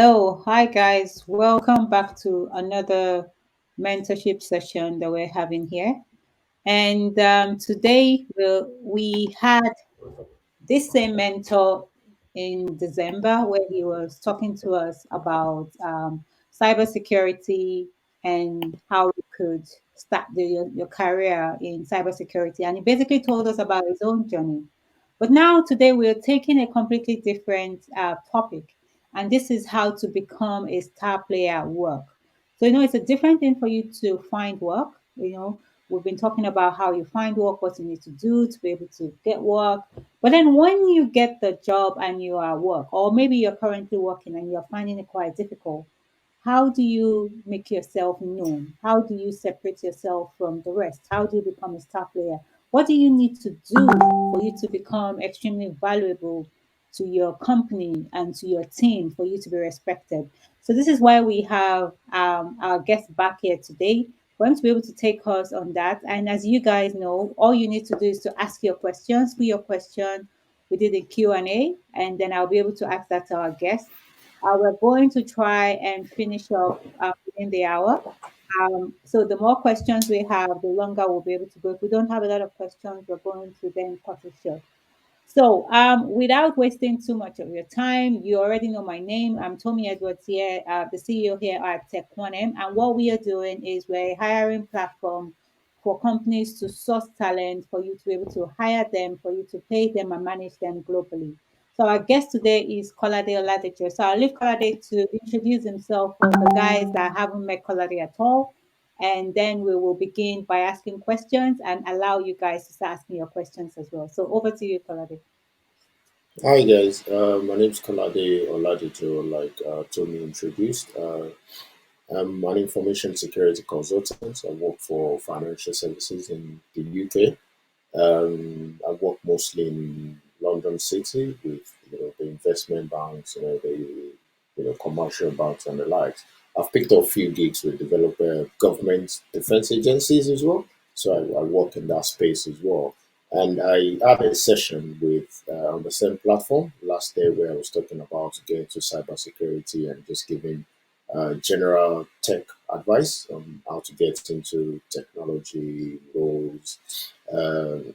Oh, hi guys. Welcome back to another mentorship session that we're having here. And today we had this same mentor in December where he was talking to us about cybersecurity and how you could start your career in cybersecurity. And he basically told us about his own journey. But now, today, we're taking a completely different topic, and this is how to become a star player at work. So, it's a different thing for you to find work. We've been talking about how you find work, what you need to do to be able to get work. But then when you get the job and you are at work, or maybe you're currently working and you're finding it quite difficult, how do you make yourself known? How do you separate yourself from the rest? How do you become a star player? What do you need to do for you to become extremely valuable to your company and to your team for you to be respected? So, this is why we have our guest back here today for him to be able to take us on that. And as you guys know, all you need to do is to ask your questions, put your question. We did a Q&A, and then I'll be able to ask that to our guest. We're going to try and finish up within the hour. So the more questions we have, the longer we'll be able to go. If we don't have a lot of questions, we're going to then cut it short. So, without wasting too much of your time, you already know my name. I'm Tommie Edwards here, the CEO here at Tech1M. And what we are doing is we're a hiring platform for companies to source talent, for you to be able to hire them, for you to pay them and manage them globally. So our guest today is Kolade Oladejo. So I'll leave Kolade to introduce himself for the guys that haven't met Kolade at all. And then we will begin by asking questions and allow you guys to start asking your questions as well. So over to you, Kolade. Hi guys, my name's Kolade Oladejo, like Tommy introduced. I'm an information security consultant. I work for financial services in the UK. I work mostly in London City with the investment banks, the commercial banks and the likes. I've picked up a few gigs with developer government defense agencies as well. So I work in that space as well. And I had a session with on the same platform last day where I was talking about getting into cybersecurity and just giving general tech advice on how to get into technology roles, and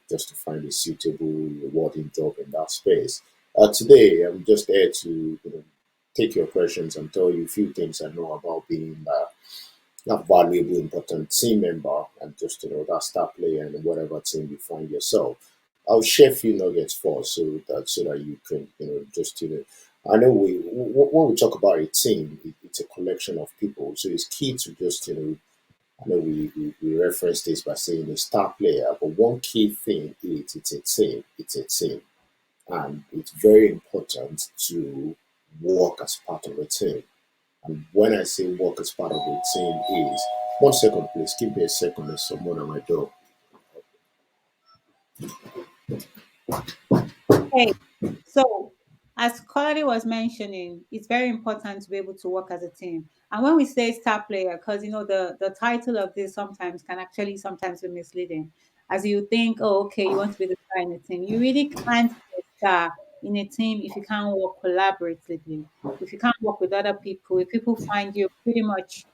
just to find a suitable, rewarding job in that space. Today, I'm just there to take your questions and tell you a few things I know about being that valuable, important team member and just that star player in whatever team you find yourself. I'll share a few nuggets first so that you can just I know when we talk about a team, it's a collection of people, so it's key to just I know we reference this by saying a star player, but one key thing is it's a team. It's a team. And it's very important to work as part of a team. And when I say work as part of a team is 1 second, please. Give me a second. There's someone at my door. Okay, so as Quality was mentioning, it's very important to be able to work as a team. And when we say star player, because the title of this sometimes can actually sometimes be misleading. As you think, oh, okay, you want to be the star in a team. You really can't be a star in a team if you can't work collaboratively, if you can't work with other people, if people find you pretty much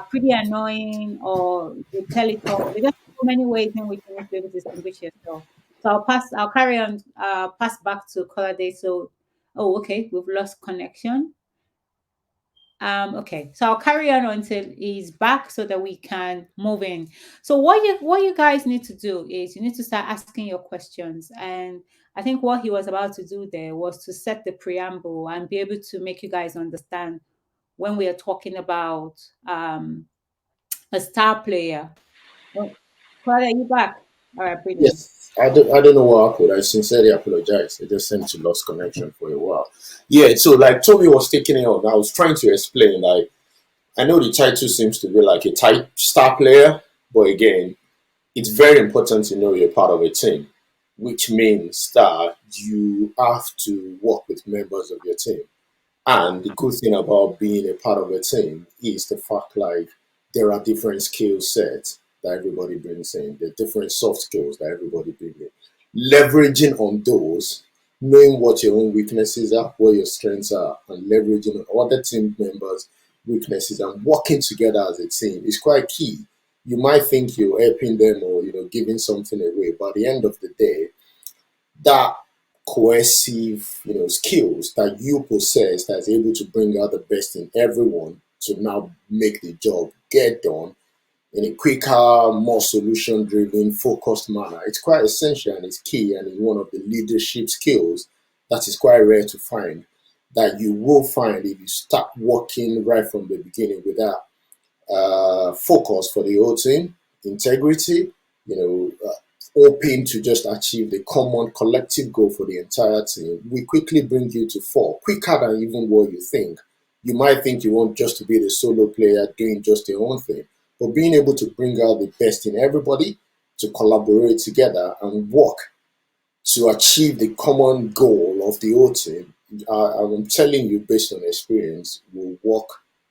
pretty annoying or you tell it all. There's just so many ways in which you need to be able to distinguish yourself. So I'll carry on, pass back to Kolade. So, oh, okay, we've lost connection. Okay, so I'll carry on until he's back so that we can move in. So what you guys need to do is you need to start asking your questions. And I think what he was about to do there was to set the preamble and be able to make you guys understand when we are talking about a star player. Oh, Kolade, are you back? All right, brilliant. Yes, I don't know what happened. I sincerely apologize. I just seemed to lost connection for a while. Yeah, so like Toby was taking it on, I was trying to explain. Like I know the title seems to be like a type star player, but again, it's very important to know you're part of a team, which means that you have to work with members of your team. And the good thing about being a part of a team is the fact like there are different skill sets that everybody brings in. There are different soft skills that everybody brings in. Leveraging on those knowing what your own weaknesses are, what your strengths are, and leveraging other team members' weaknesses and working together as a team is quite key. You might think you're helping them or giving something away, but at the end of the day, that cohesive skills that you possess that's able to bring out the best in everyone to now make the job get done in a quicker, more solution driven, focused manner. It's quite essential and it's key and it's one of the leadership skills that is quite rare to find. That you will find if you start working right from the beginning with that focus for the whole team, integrity, open to just achieve the common collective goal for the entire team. We quickly bring you to fall quicker than even what you think. You might think you want just to be the solo player doing just your own thing, but being able to bring out the best in everybody to collaborate together and work to achieve the common goal of the whole team, I'm telling you, based on experience, will work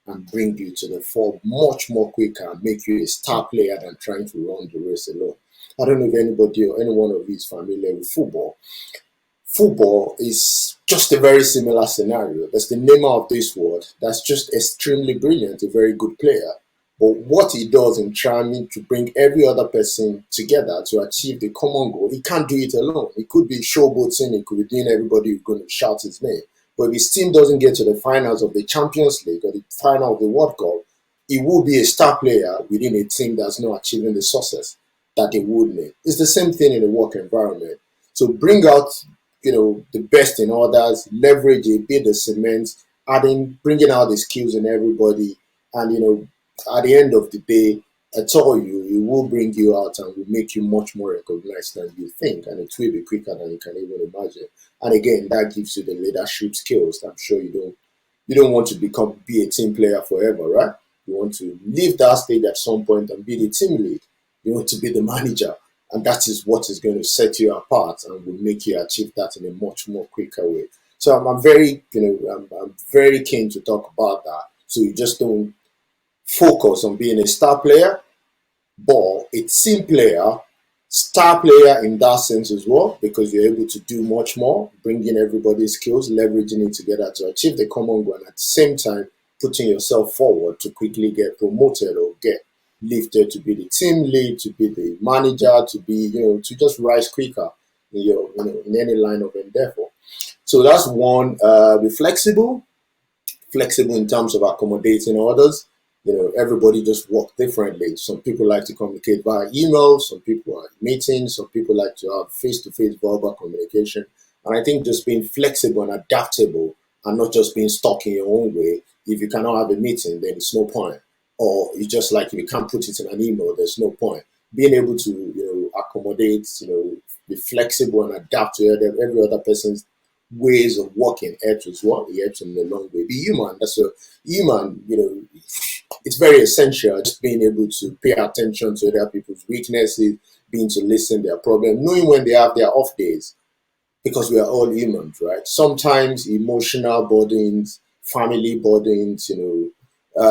and bring you to the fore much more quicker and make you a star player than trying to run the race alone. I don't know if anybody or any one of you is familiar with football. Football is just a very similar scenario. That's the name of this word. That's just extremely brilliant, a very good player. But what he does in trying to bring every other person together to achieve the common goal, he can't do it alone. It could be showboating, it could be doing everybody who's going to shout his name. But if his team doesn't get to the finals of the Champions League or the final of the World Cup, he will be a star player within a team that's not achieving the success that they would need. It's the same thing in the work environment. So bring out, the best in others, leverage it, be the cement, bringing out the skills in everybody, and at the end of the day, I told you, it will bring you out and will make you much more recognized than you think, and it will be quicker than you can even imagine. And again, that gives you the leadership skills. I'm sure you don't want to be a team player forever, right? You want to leave that stage at some point and be the team lead. You want to be the manager, and that is what is going to set you apart and will make you achieve that in a much more quicker way. So I'm very, I'm very keen to talk about that. So you just don't focus on being a star player, but a team player, star player in that sense as well, because you're able to do much more, bringing everybody's skills, leveraging it together to achieve the common goal, and at the same time, putting yourself forward to quickly get promoted or get lifted to be the team lead, to be the manager, to be, to just rise quicker in in any line of endeavor. So that's one. Be flexible in terms of accommodating others. Everybody just work differently. Some people like to communicate via email, some people are meetings, some people like to have face-to-face verbal communication. And I think just being flexible and adaptable and not just being stuck in your own way. If you cannot have a meeting, then it's no point. Or it's just like if you can't put it in an email, there's no point. Being able to, accommodate, be flexible and adapt to every other person's ways of working helps as well. It helps in the long way. Be human. That's a human, it's very essential just being able to pay attention to other people's weaknesses, being to listen their problem, knowing when they have their off days, because we are all humans, right? Sometimes emotional burdens, family burdens,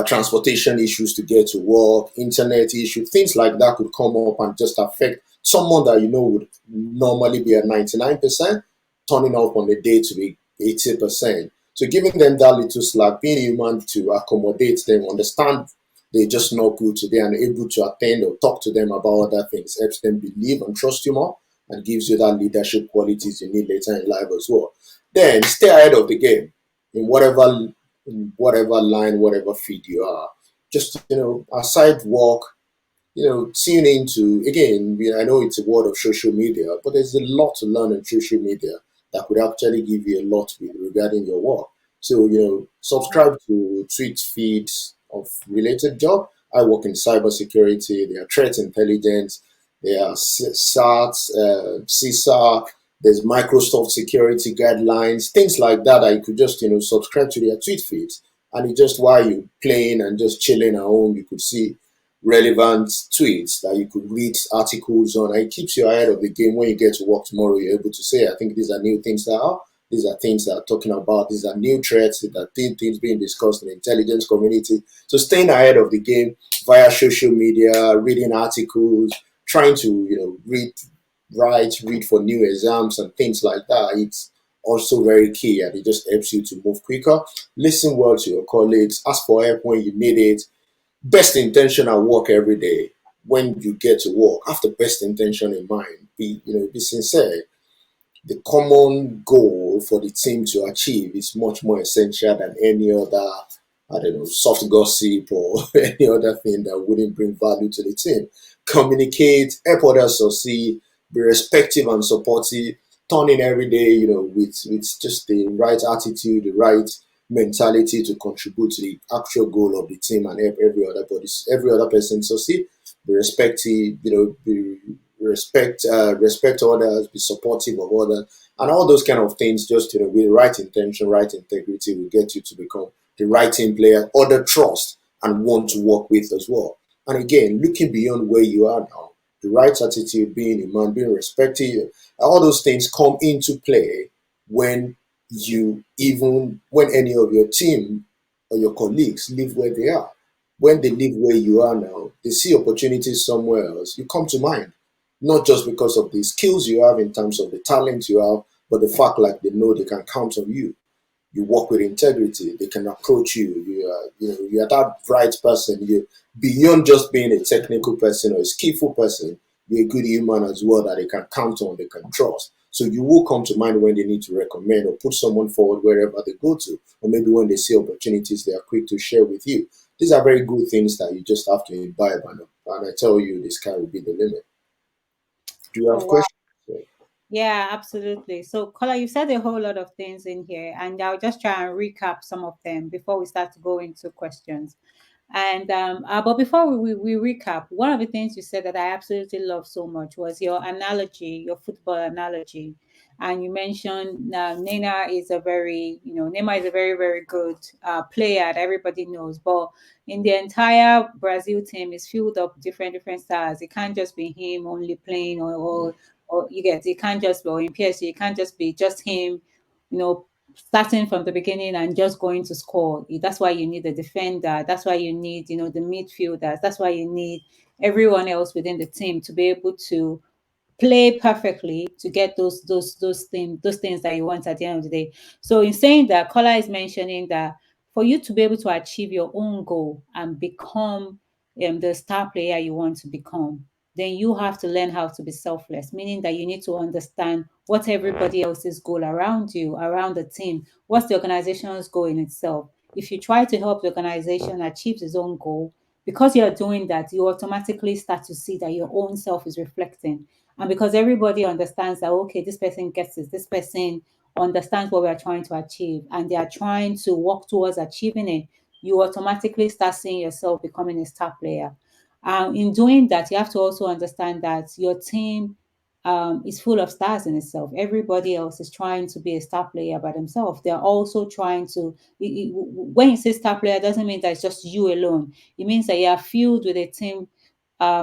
transportation issues to get to work, internet issues, things like that could come up and just affect someone that would normally be at 99%, turning up on the day to be 80%. So giving them that little slack, being human to accommodate them, understand they're just not good today and able to attend or talk to them about other things helps them believe and trust you more and gives you that leadership qualities you need later in life as well. Then stay ahead of the game in whatever line, whatever feed you are. Just aside work, tune into, again, I know it's a world of social media, but there's a lot to learn on social media that could actually give you a lot regarding your work. So, subscribe to tweet feeds of related job. I work in cybersecurity, there are threat intelligence, there are SATs, CISA, there's Microsoft security guidelines, things like that. I could just, subscribe to their tweet feeds. And it just while you're playing and just chilling at home, you could see relevant tweets that you could read articles on. And it keeps you ahead of the game. When you get to work tomorrow, you're able to say, I think these are new things that are, these are things that are talking about, these are new threats, these are things being discussed in the intelligence community. So staying ahead of the game via social media, reading articles, trying to, read for new exams and things like that. also very key, and it just helps you to move quicker. Listen well to your colleagues, ask for help when you need it. Best intention at work every day. When you get to work, have the best intention in mind. Be sincere. The common goal for the team to achieve is much more essential than any other, I don't know, soft gossip or any other thing that wouldn't bring value to the team. Communicate, help others succeed, be respectful and supportive, turn in every day, with just the right attitude, the right mentality to contribute to the actual goal of the team and help every other person succeed. Be respectful, respect others, be supportive of others, and all those kind of things. Just with the right intention, right integrity, will get you to become the right team player, other trust and want to work with as well. And again, looking beyond where you are now, the right attitude, being a man, being respected, all those things come into play when when any of your team or your colleagues live where they are. When they live where you are now, they see opportunities somewhere else, you come to mind. Not just because of the skills you have in terms of the talent you have, but the fact like they know they can count on you. You work with integrity, they can approach you. You're that right person. You beyond just being a technical person or a skillful person, you're a good human as well that they can count on, they can trust. So you will come to mind when they need to recommend or put someone forward wherever they go to, or maybe when they see opportunities, they are quick to share with you. These are very good things that you just have to imbibe, and I tell you, the sky will be the limit. Do you Oh, have wow. questions? Yeah, absolutely. So, Kola, you said a whole lot of things in here, and I'll just try and recap some of them before we start to go into questions. And but before we recap, one of the things you said that I absolutely love so much was your analogy, your football analogy. And you mentioned Neymar is a very, very good player that everybody knows. But in the entire Brazil team is filled up different stars. It can't just be him only playing, or you get it can't just be or in PSG, it can't just be just him, you know, starting from the beginning and just going to score. That's why you need the defender. That's why you need, the midfielders. That's why you need everyone else within the team to be able to play perfectly to get those things that you want at the end of the day. So in saying that, Kola is mentioning that for you to be able to achieve your own goal and become the star player you want to become, then you have to learn how to be selfless, meaning that you need to understand what everybody else's goal around you, around the team, what's the organization's goal in itself. If you try to help the organization achieve its own goal, because you're doing that, you automatically start to see that your own self is reflecting. And because everybody understands that, okay, this person gets it, this person understands what we are trying to achieve, and they are trying to work towards achieving it, you automatically start seeing yourself becoming a star player. In doing that, you have to also understand that your team is full of stars in itself. Everybody else is trying to be a star player by themselves. They're also trying to. When you say star player, it doesn't mean that it's just you alone. It means that you are filled with a team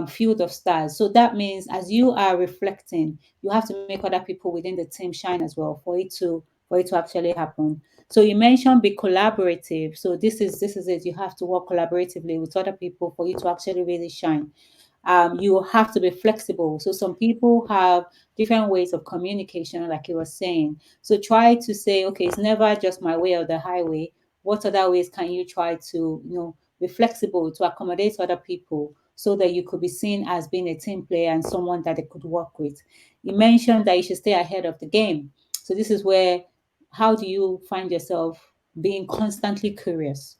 field of stars. So that means as you are reflecting, you have to make other people within the team shine as well for it to actually happen. So you mentioned be collaborative. So this is it. You have to work collaboratively with other people for you to actually really shine. You have to be flexible. So some people have different ways of communication, like you were saying. So try to say, okay, it's never just my way or the highway. What other ways can you try to, be flexible to accommodate other people so that you could be seen as being a team player and someone that they could work with? You mentioned that you should stay ahead of the game. So this is where, how do you find yourself being constantly curious?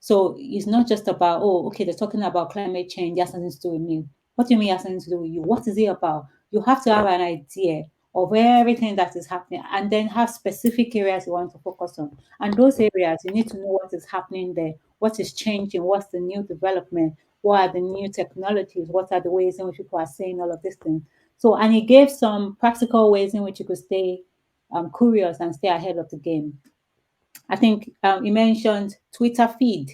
So it's not just about, oh, okay, they're talking about climate change, it has nothing to do with me. What do you mean it has nothing to do with you? What is it about? You have to have an idea of everything that is happening and then have specific areas you want to focus on. And those areas, you need to know what is happening there, what is changing, what's the new development, what are the new technologies, what are the ways in which people are saying all of these things. So, and he gave some practical ways in which you could stay curious and stay ahead of the game. I think you mentioned Twitter feed.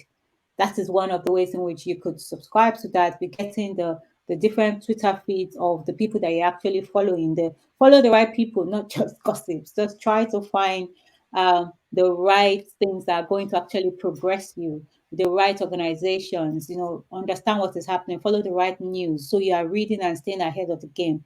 That is one of the ways in which you could subscribe to that, be getting the different Twitter feeds of the people that you're actually following. Follow the right people, not just gossips. Just try to find the right things that are going to actually progress you, the right organizations, understand what is happening, follow the right news. So you are reading and staying ahead of the game.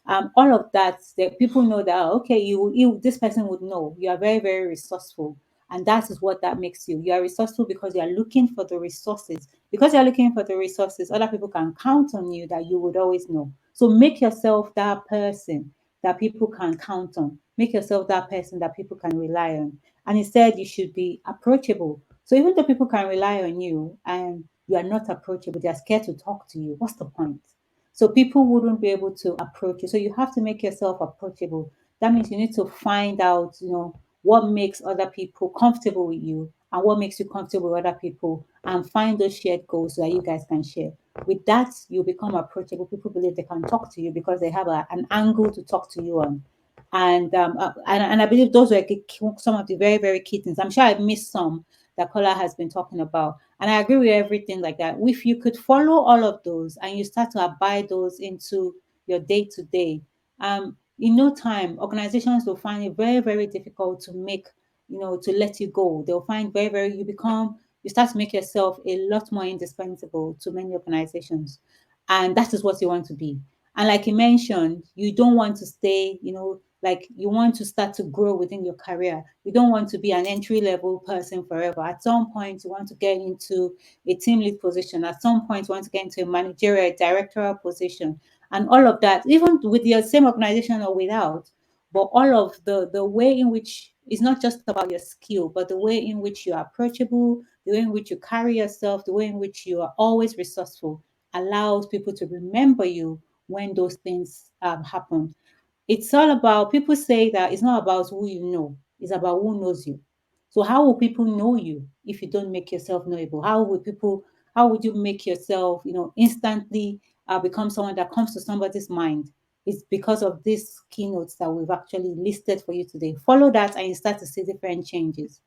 all of that, that people know that, oh, okay, you this person would know you are very, very resourceful. And that is what that makes you. You are resourceful because you are looking for the resources. Because you're looking for the resources, other people can count on you that you would always know. So make yourself that person that people can count on. Make yourself that person that people can rely on. And instead, you should be approachable. So even though people can rely on you and you are not approachable, they are scared to talk to you. What's the point? So people wouldn't be able to approach you. So you have to make yourself approachable. That means you need to find out, what makes other people comfortable with you and what makes you comfortable with other people, and find those shared goals so that you guys can share. With that, you become approachable. People believe they can talk to you because they have an angle to talk to you on. And I believe those were some of the very, very key things. I'm sure I've missed some that Kola has been talking about. And I agree with everything like that. If you could follow all of those and you start to abide those into your day to day, in no time, organizations will find it very, very difficult to to let you go. They'll find very, very, you start to make yourself a lot more indispensable to many organizations. And that is what you want to be. And like you mentioned, you don't want to stay, like you want to start to grow within your career. You don't want to be an entry level person forever. At some point, you want to get into a team lead position. At some point, you want to get into a managerial, directorial position, and all of that, even with your same organization or without. But all of the way in which it's not just about your skill, but the way in which you are approachable, the way in which you carry yourself, the way in which you are always resourceful allows people to remember you when those things happen. It's all about, people say that it's not about who you know, it's about who knows you. So how will people know you if you don't make yourself knowable? How would you make yourself, instantly become someone that comes to somebody's mind? It's because of these keynotes that we've actually listed for you today. Follow that and you start to see different changes.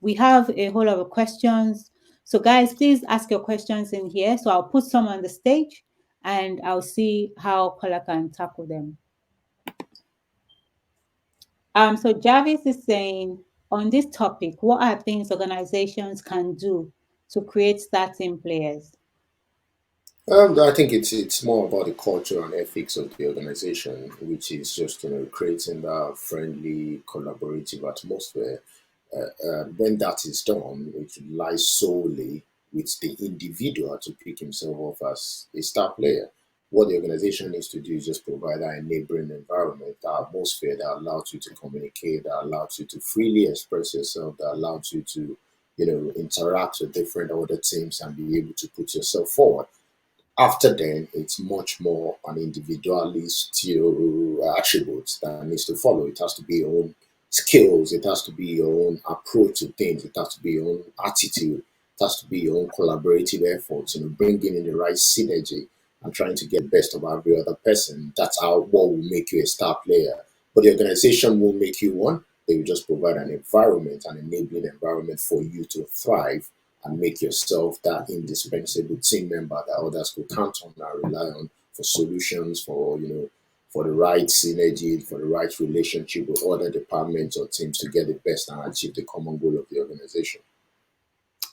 We have a whole lot of questions. So guys, please ask your questions in here. So I'll put some on the stage and I'll see how Kola can tackle them. So Jarvis is saying, on this topic, what are things organizations can do to create starting players? I think it's more about the culture and ethics of the organization, which is just creating that friendly, collaborative atmosphere. When that is done, it lies solely with the individual to pick himself off as a star player. What the organization needs to do is just provide that enabling environment, that atmosphere that allows you to communicate, that allows you to freely express yourself, that allows you to, interact with different other teams and be able to put yourself forward. After then, it's much more an individualist attributes that needs to follow. It has to be your own skills. It has to be your own approach to things. It has to be your own attitude. It has to be your own collaborative efforts. Bringing in the right synergy and trying to get the best of every other person. That's how what will make you a star player. But the organization won't make you one. They will just provide an environment, an enabling environment for you to thrive and make yourself that indispensable team member that others could count on and rely on for solutions, for the right synergy, for the right relationship with other departments or teams to get the best and achieve the common goal of the organization.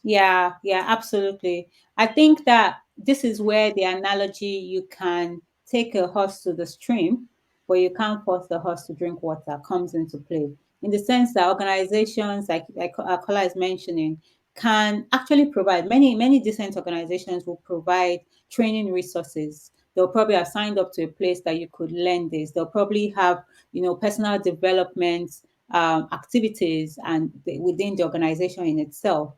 Yeah, yeah, absolutely. I think that this is where the analogy, you can take a horse to the stream, but you can't force the horse to drink water, comes into play. In the sense that organizations like Kola is mentioning can actually provide, many decent organizations will provide training resources. They'll probably have signed up to a place that you could learn this. They'll probably have, personal development activities and within the organization in itself.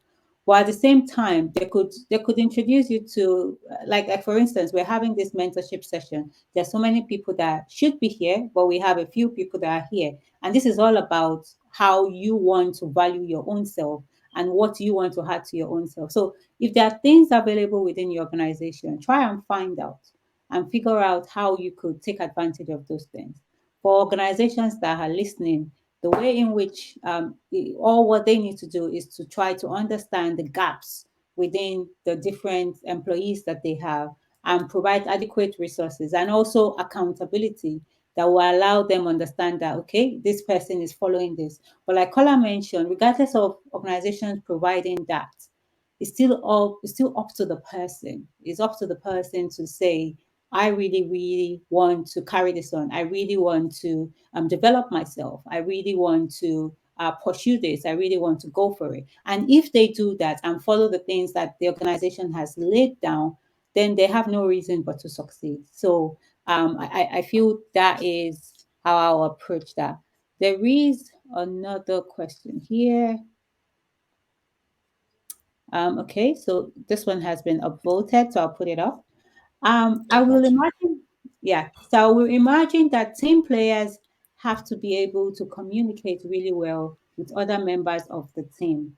But at the same time, they could introduce you to like for instance, we're having this mentorship session. There's so many people that should be here, but we have a few people that are here, and this is all about how you want to value your own self and what you want to add to your own self. So if there are things available within your organization, try and find out and figure out how you could take advantage of those things. For organizations that are listening, the way in which all what they need to do is to try to understand the gaps within the different employees that they have and provide adequate resources and also accountability that will allow them understand that, okay, this person is following this. But like Kola mentioned, regardless of organizations providing that, it's still up to the person. It's up to the person to say, I really, really want to carry this on. I really want to develop myself. I really want to pursue this. I really want to go for it. And if they do that and follow the things that the organization has laid down, then they have no reason but to succeed. So I feel that is how I'll approach that. There is another question here. Okay, so this one has been upvoted, so I'll put it up. I I will got you. imagine, yeah. So I will imagine that team players have to be able to communicate really well with other members of the team.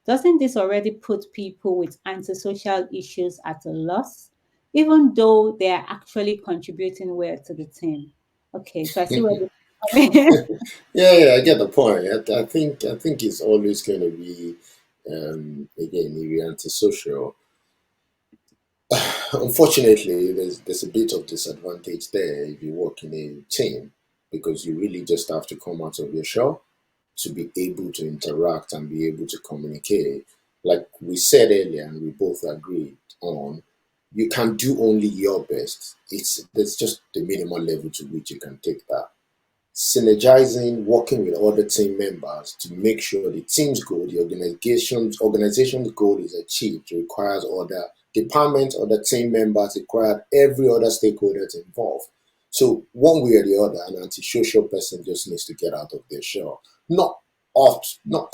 Doesn't this already put people with antisocial issues at a loss, even though they are actually contributing well to the team? Okay, so I see where this is coming. Yeah, yeah, I get the point. I think it's always going to be, again, if you're antisocial. Unfortunately, there's a bit of disadvantage there if you work in a team, because you really just have to come out of your shell to be able to interact and be able to communicate. Like we said earlier, and we both agreed on, you can do only your best. It's There's just the minimal level to which you can take that. Synergizing, working with other team members to make sure the team's goal, the organization's goal is achieved requires other departments, other team members, required every other stakeholder involved. So one way or the other, an antisocial person just needs to get out of their shell. Not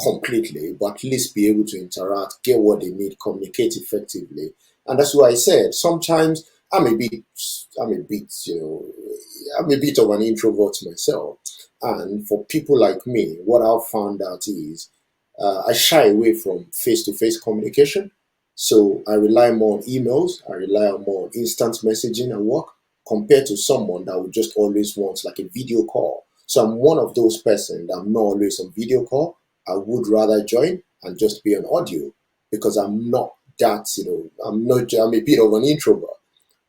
completely, but at least be able to interact, get what they need, communicate effectively. And that's why I said sometimes I'm a bit, I'm a bit of an introvert myself. And for people like me, what I've found out is I shy away from face to face communication. So I rely more on emails, I rely more on instant messaging and work compared to someone that would just always want like a video call. So I'm one of those person that I'm not always on video call. I would rather join and just be on audio because I'm not that, I'm a bit of an introvert,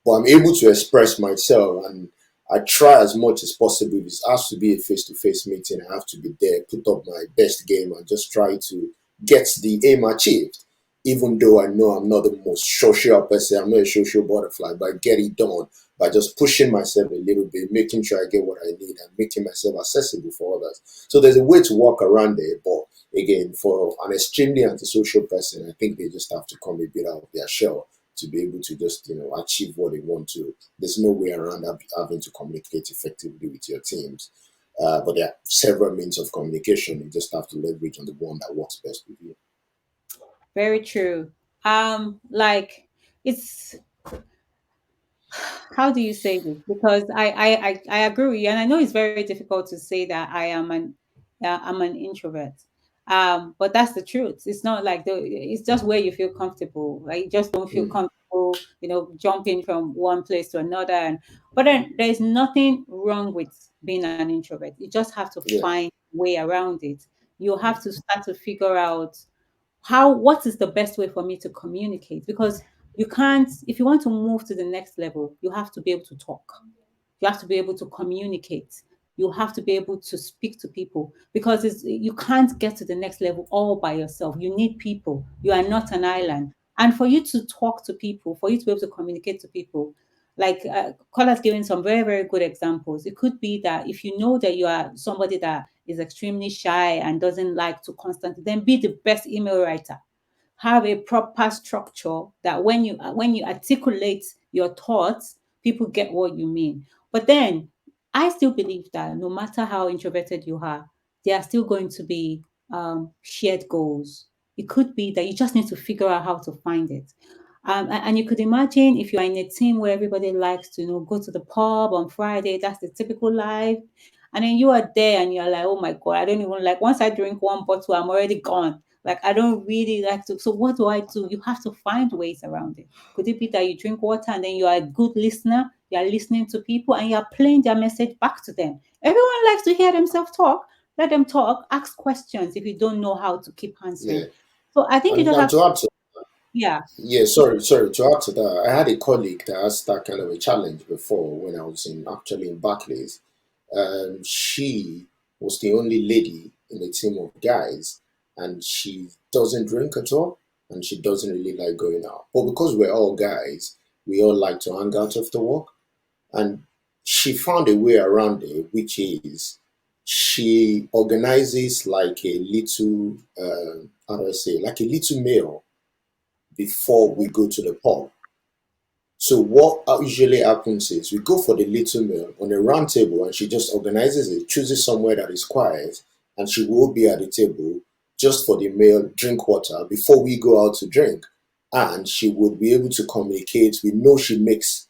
but I'm able to express myself, and I try as much as possible. If it has to be a face to face meeting, I have to be there, put up my best game, and just try to get the aim achieved. Even though I know I'm not the most social person, I'm not a social butterfly, but I get it done by just pushing myself a little bit, making sure I get what I need, and making myself accessible for others. So there's a way to walk around it, but again, for an extremely antisocial person, I think they just have to come a bit out of their shell to be able to just achieve what they want to. There's no way around having to communicate effectively with your teams. But there are several means of communication. You just have to leverage on the one that works best with you. Very true. Like it's how do you say this? Because I agree with you, and I know it's very difficult to say that I'm an introvert. But that's the truth. It's not like it's just where you feel comfortable. Like you just don't feel Mm, comfortable, jumping from one place to another. And but then there's nothing wrong with being an introvert. You just have to yeah, find a way around it. You have to start to figure out what is the best way for me to communicate, because you can't, if you want to move to the next level, you have to be able to talk, you have to be able to communicate, you have to be able to speak to people, because you can't get to the next level all by yourself. You need people. You are not an island. And for you to talk to people, for you to be able to communicate to people, like Kola's giving some very, very good examples. It could be that if you know that you are somebody that is extremely shy and doesn't like to constantly, then be the best email writer. Have a proper structure that when you articulate your thoughts, people get what you mean. But then I still believe that no matter how introverted you are, there are still going to be shared goals. It could be that you just need to figure out how to find it. And you could imagine if you are in a team where everybody likes to go to the pub on Friday, that's the typical life. And then you are there and you're like, oh my God, I don't even like, once I drink one bottle, I'm already gone. Like, I don't really like to. So, what do I do? You have to find ways around it. Could it be that you drink water and then you are a good listener? You are listening to people and you are playing their message back to them. Everyone likes to hear themselves talk. Let them talk. Ask questions if you don't know how to keep yeah. answering. So, I think you And, just and have, to add to yeah. Yeah, sorry. To add to that, I had a colleague that has that kind of a challenge before when I was in Barclays. She was the only lady in a team of guys, and she doesn't drink at all, and she doesn't really like going out. But because we're all guys, we all like to hang out after work. And she found a way around it, which is she organizes like a little, how do I say, like a little meal before we go to the pub. So what usually happens is we go for the little meal on a round table, and she just organizes it, chooses somewhere that is quiet, and she will be at the table just for the meal, drink water before we go out to drink. And she would be able to communicate. We know she makes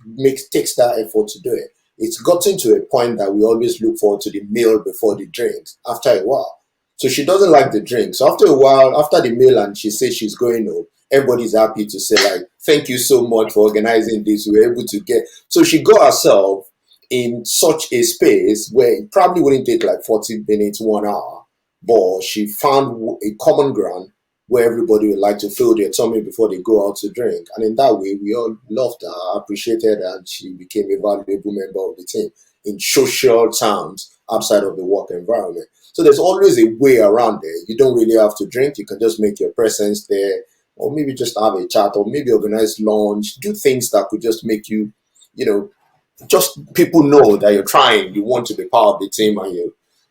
takes that effort to do it. It's gotten to a point that we always look forward to the meal before the drinks after a while. So she doesn't like the drink. So after a while, after the meal, and she says she's going home, everybody's happy to say like, thank you so much for organizing this. We were able to get, so she got herself in such a space where it probably wouldn't take like 40 minutes, 1 hour, but she found a common ground where everybody would like to fill their tummy before they go out to drink. And in that way, we all loved her, appreciated her, and she became a valuable member of the team in social terms outside of the work environment. So there's always a way around it. You don't really have to drink. You can just make your presence there, or maybe just have a chat, or maybe organize lunch, do things that could just make you, you know, just people know that you're trying, you want to be part of the team, and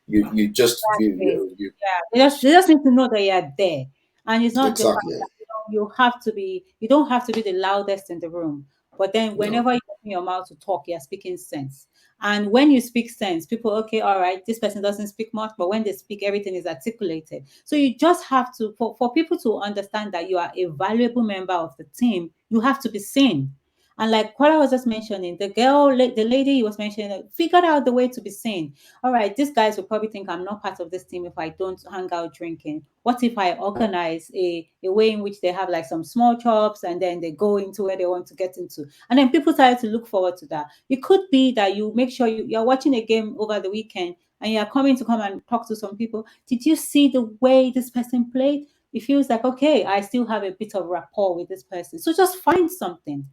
you just Exactly. you Yeah, they just need to know that you're there, and it's not the fact exactly that you have to be. You don't have to be the loudest in the room, but then no whenever you open your mouth to talk, you're speaking sense. And when you speak sense, people, okay, all right, this person doesn't speak much, but when they speak, everything is articulated. So you just have to, for people to understand that you are a valuable member of the team, you have to be seen. And like what I was just mentioning, the lady he was mentioning, figured out the way to be seen. All right, these guys will probably think I'm not part of this team if I don't hang out drinking. What if I organize a way in which they have like some small chops and then they go into where they want to get into? And then people start to look forward to that. It could be that you make sure you're watching a game over the weekend and you're coming to come and talk to some people. Did you see the way this person played? It feels like, okay, I still have a bit of rapport with this person. So just find something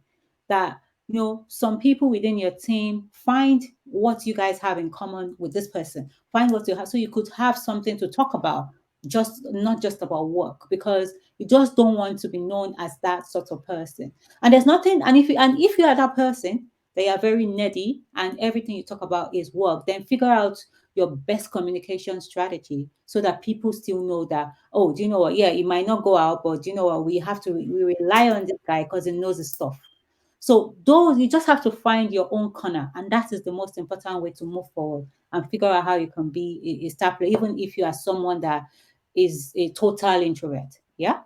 that some people within your team, find what you guys have in common with this person, find what you have, so you could have something to talk about, just not just about work, because you just don't want to be known as that sort of person. And there's nothing, and if you are that person, they are very needy and everything you talk about is work, then figure out your best communication strategy so that people still know that, oh, do you know what, yeah, it might not go out, but do you know what, we rely on this guy because he knows his stuff. So those, you just have to find your own corner, and that is the most important way to move forward and figure out how you can be a star player, even if you are someone that is a total introvert. Yeah.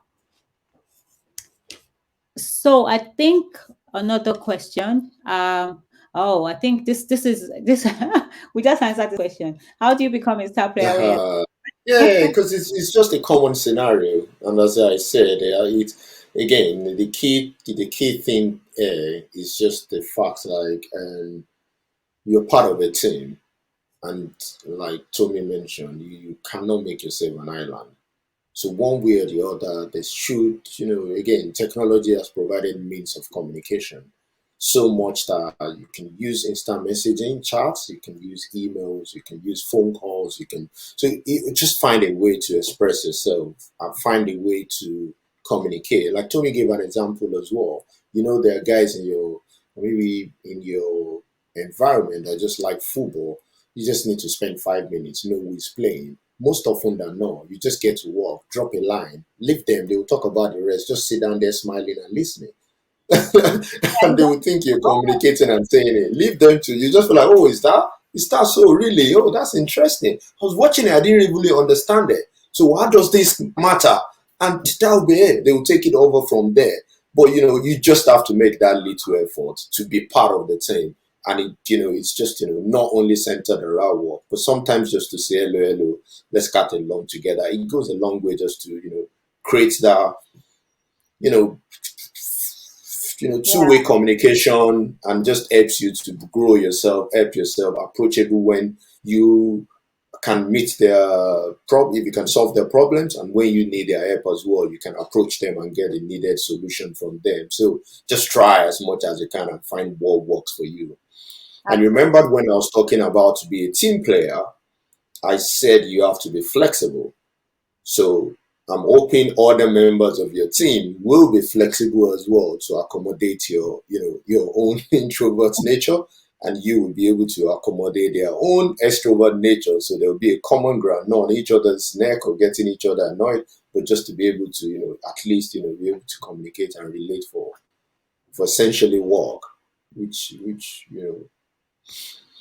So I think another question. Oh, I think this is this. We just answered the question. How do you become a star player when yeah, because it's just a common scenario, and as I said, it again the key thing is just the fact like you're part of a team, and like Tommy mentioned, you cannot make yourself an island. So one way or the other, there should, again, technology has provided means of communication so much that you can use instant messaging, chats, you can use emails, you can use phone calls, just find a way to express yourself and find a way to communicate. Like Tony gave an example as well. There are guys in your maybe in your environment that just like football. You just need to spend 5 minutes, know who is playing. Most often than not, you just get to work, drop a line, leave them, they will talk about the rest, just sit down there smiling and listening. And they will think you're communicating and saying it. Leave them to you, just feel like, oh, is that so really? Oh, that's interesting. I was watching it, I didn't really understand it. So how does this matter? And that'll be it. They will take it over from there. But you just have to make that little effort to be part of the team. And it's just not only centered around work, but sometimes just to say hello, hello, let's cut along together. It goes a long way just to create that you know yeah, two-way communication, and just helps you to grow yourself, help yourself approachable when you can meet their problem, if you can solve their problems, and when you need their help as well, you can approach them and get the needed solution from them. So just try as much as you can and find what works for you. And absolutely. remember when I was talking about to be a team player, I said you have to be flexible. So I'm hoping other members of your team will be flexible as well to accommodate your own introvert nature. and you will be able to accommodate their own extrovert nature. So there will be a common ground, not on each other's neck or getting each other annoyed, but just to be able to, at least, be able to communicate and relate for essentially work, which.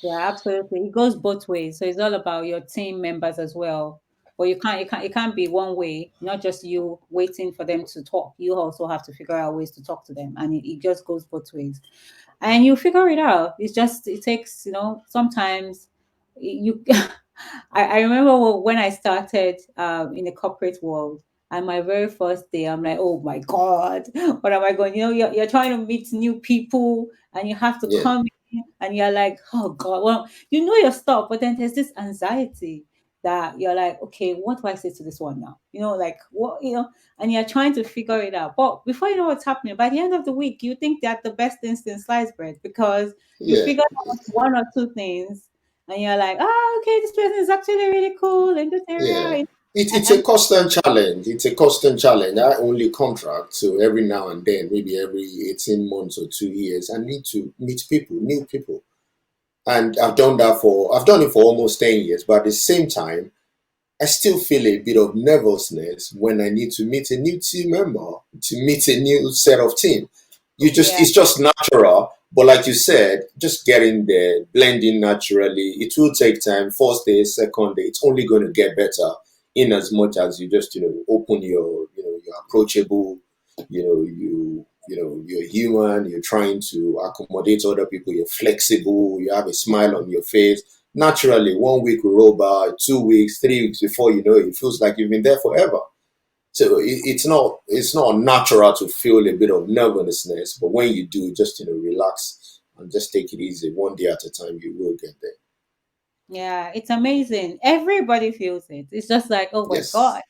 Yeah, absolutely. It goes both ways. So it's all about your team members as well. But it can't be one way, not just you waiting for them to talk. You also have to figure out ways to talk to them. And it just goes both ways. And you figure it out. It's just it takes, sometimes you I remember when I started in the corporate world, and my very first day, I'm like, oh my God, what am I going? You're trying to meet new people and you have to Yeah, come in and you're like, oh God, well, you know your stuff, but then there's this anxiety that you're like, okay, what do I say to this one now? Like what, and you're trying to figure it out. But before you know what's happening, by the end of the week, you think that the best thing since sliced bread because you yeah, figured out one or two things and you're like, oh, okay, this person is actually really cool in this yeah. area. It's a And constant challenge. It's a constant challenge. I only contract, so every now and then, maybe every 18 months or 2 years, I need to meet people, new people. And I've done it for almost 10 years, but at the same time, I still feel a bit of nervousness when I need to meet a new team member, to meet a new set of team. yeah, It's just natural. But like you said, just getting there, blending naturally, it will take time. First day, second day, it's only going to get better in as much as you just, open you're approachable, you're human, you're trying to accommodate other people, you're flexible, you have a smile on your face. Naturally, 1 week will roll by, 2 weeks, 3 weeks, before you know it, it feels like you've been there forever. So it's not natural to feel a bit of nervousness, but when you do, just relax and just take it easy. One day at a time, you will get there. yeah, it's amazing. Everybody feels it. It's just like, oh my Yes. God.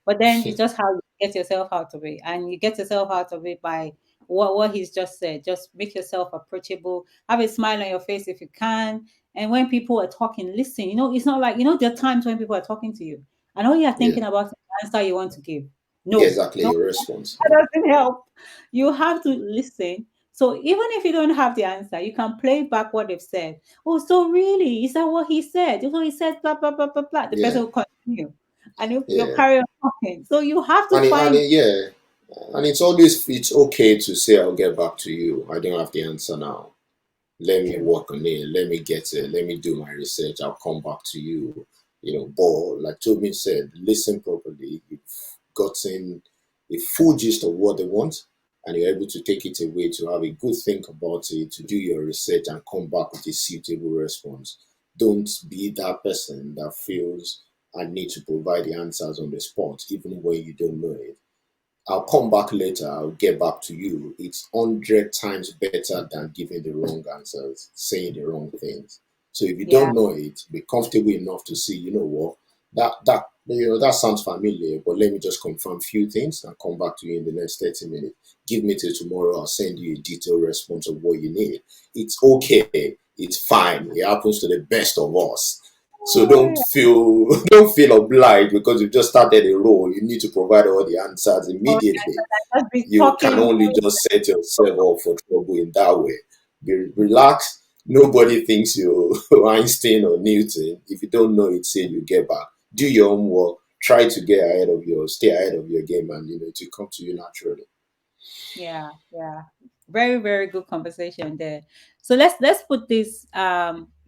But then it's just how you get yourself out of it. And you get yourself out of it by what he's just said. Just make yourself approachable. Have a smile on your face if you can. And when people are talking, listen. It's not like, there are times when people are talking to you. And all you're Yeah. thinking about is the answer you want to give. Yeah. No, Exactly. no, Your response. that doesn't help. You have to listen. So even if you don't have the answer, you can play back what they've said. Oh, so really, is that what he said? So he said blah blah blah blah blah. The person Yeah. will continue, and you'll Yeah. carry on talking. So you have to And find. yeah. And it's okay to say I'll get back to you. I don't have the answer now. Let me True. work on it. Let me get it. Let me do my research. I'll come back to you. But like Tobin said, listen properly. You've gotten a full gist of what they want, and you're able to take it away to have a good think about it, to do your research and come back with a suitable response. Don't be that person that feels I need to provide the answers on the spot, even when you don't know it. I'll come back later, I'll get back to you. It's 100 times better than giving the wrong answers, saying the wrong things. So if you Yeah, don't know it, be comfortable enough to see, what, that sounds familiar, but let me just confirm a few things and come back to you in the next 30 minutes. Give me till tomorrow, I'll send you a detailed response of what you need. It's okay, it's fine. It happens to the best of us. So don't yeah. feel don't feel obliged because you just started a role. You need to provide all the answers Oh, immediately. yeah, just be You can talking. only just set yourself up for trouble in that way. Be relax. Nobody thinks you're Einstein or Newton. If you don't know it, say you get back. Do your homework. Try to stay ahead of your game, and to come to you naturally. Yeah, yeah. Very, very good conversation there. So let's put this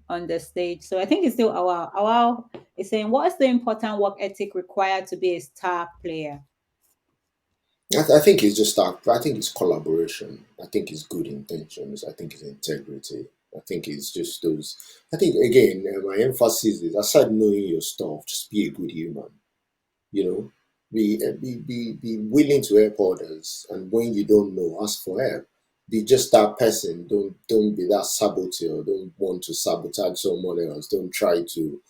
on the stage. So I think it's still our is saying what's the important work ethic required to be a star player? I think it's just that. I think it's collaboration. I think it's good intentions. I think it's integrity. I think it's just those. I think again, my emphasis is aside knowing your stuff, just be a good human. You know, be willing to help others, and when you don't know, ask for help. Be just that person. Don't be that saboteur. Don't want to sabotage someone else. Don't try to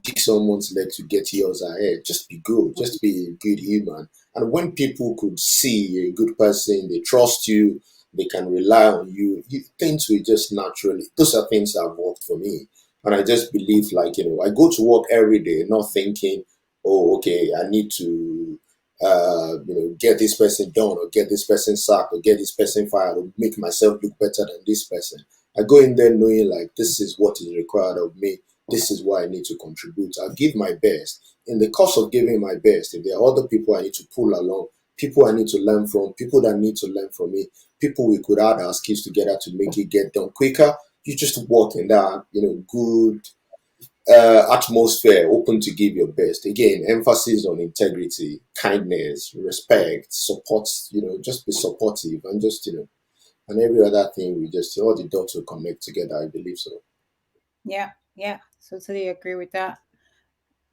dig someone's leg to get yours ahead. Just be good. Just be a good human. And when people could see a good person, they trust you, they can rely on you, things will just naturally, those are things that have worked for me. And I just believe, like, I go to work every day, not thinking, oh, okay, I need to, get this person done or get this person sacked or get this person fired or make myself look better than this person. I go in there knowing like this is what is required of me. This is what I need to contribute. I'll give my best. In the course of giving my best, if there are other people I need to pull along, people I need to learn from, people that need to learn from me, people we could add our skills together to make it get done quicker, you just walk in that, good atmosphere, open to give your best. Again, emphasis on integrity, kindness, respect, support, just be supportive and just, and every other thing we just, all the dots will connect together. I believe so. Yeah, yeah, totally agree with that.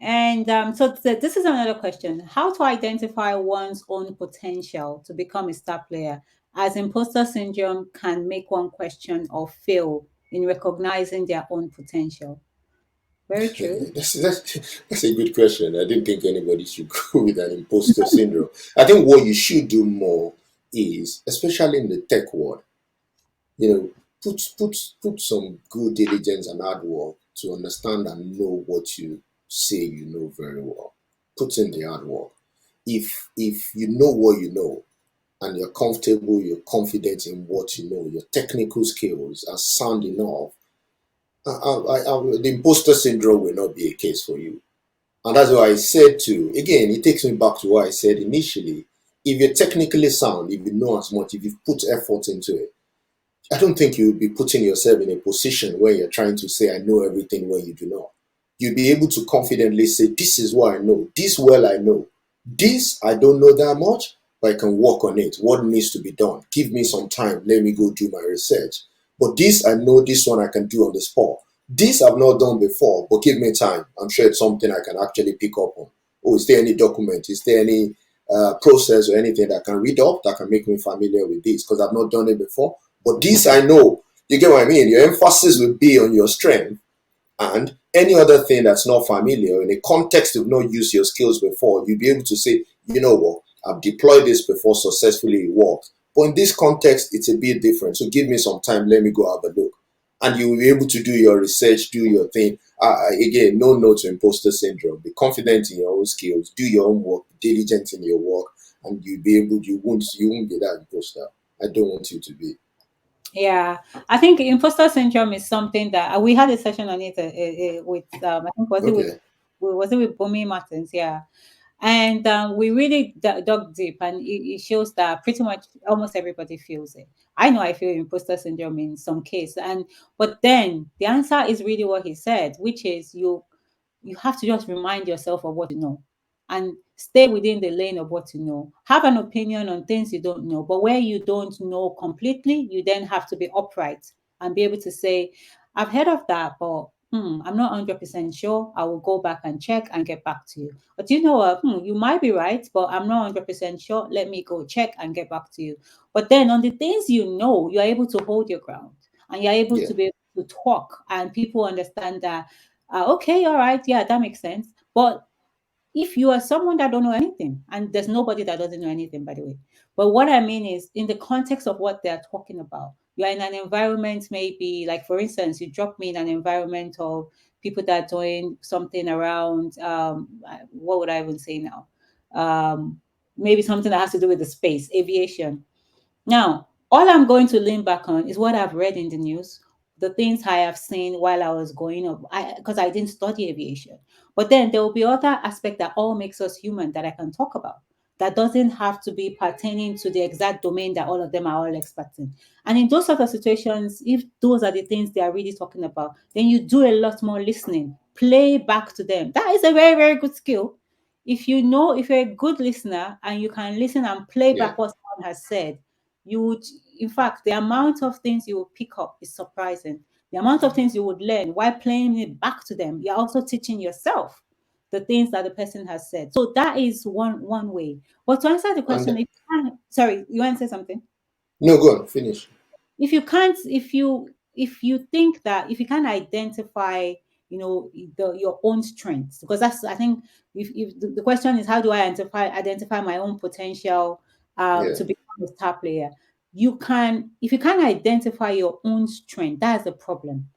And so this is another question: how to identify one's own potential to become a star player, as imposter syndrome can make one question or fail in recognizing their own potential. Very true. That's a good question. I didn't think anybody should go with an imposter syndrome. I think what you should do more is, especially in the tech world, put some good diligence and hard work to understand and know what you say you know very well. Put in the hard work. If you know what you know and you're comfortable, you're confident in what you know, your technical skills are sound enough, the imposter syndrome will not be a case for you. And that's why I said to, again, it takes me back to what I said initially. If you're technically sound, if you know as much, if you've put effort into it, I don't think you'll be putting yourself in a position where you're trying to say, I know everything when you do not. You'll be able to confidently say, this is what I know, this well I know. This I don't know that much, but I can work on it. What needs to be done? Give me some time. Let me go do my research. But this I know, this one I can do on the spot. This I've not done before, but give me time. I'm sure it's something I can actually pick up on. Oh, is there any document? Is there any process or anything that I can read up that can make me familiar with this? Because I've not done it before. But this I know. You get what I mean? Your emphasis will be on your strength, and any other thing that's not familiar in a context you've not used your skills before, you'll be able to say, you know what, I've deployed this before successfully, it worked. But in this context, it's a bit different. So give me some time, let me go have a look. And you will be able to do your research, do your thing. Again, no to imposter syndrome. Be confident in your own skills, do your own work, be diligent in your work, and you'll be able, you won't be that imposter. I don't want you to be. Yeah, I think imposter syndrome is something that we had a session on it with I think Okay. was it with Bumi Martins? Yeah, and we really dug deep, and it shows that pretty much almost everybody feels it. I know I feel imposter syndrome in some case, and but then the answer is really what he said, which is you have to just remind yourself of what you know and stay within the lane of what you know. Have an opinion on things you don't know, but where you don't know completely, you then have to be upright and be able to say, I've heard of that, but I'm not 100% sure. I will go back and check and get back to you. But you know what? You might be right, but I'm not 100% sure. Let me go check and get back to you. But then on the things you know, you're able to hold your ground and you're able Yeah. to be able to talk, and people understand that, okay, all right, yeah, that makes sense. But if you are someone that don't know anything, and there's nobody that doesn't know anything, by the way, but what I mean is in the context of what they're talking about, you're in an environment, maybe like for instance, you drop me in an environment of people that are doing something around what would I even say now? Maybe something that has to do with the space, aviation. Now, all I'm going to lean back on is what I've read in the news, the things I have seen while I was going up, because I didn't study aviation. But then there will be other aspect that all makes us human that I can talk about. That doesn't have to be pertaining to the exact domain that all of them are all experts in. And in those sort of situations, if those are the things they are really talking about, then you do a lot more listening. Play back to them. That is a very, very good skill. If you're a good listener and you can listen and play Yeah. back what someone has said, you would, in fact, the amount of things you will pick up is surprising. The amount of things you would learn while playing it back to them, you're also teaching yourself the things that the person has said. So that is one way. But to answer the question, And if sorry, you want to say something? no, go on, finish. If you can't, if you think that if you can identify, your own strengths, because that's, I think, if the question is how do I identify my own potential Yeah. to become a star player, you can, if you can't identify your own strength, that's a problem,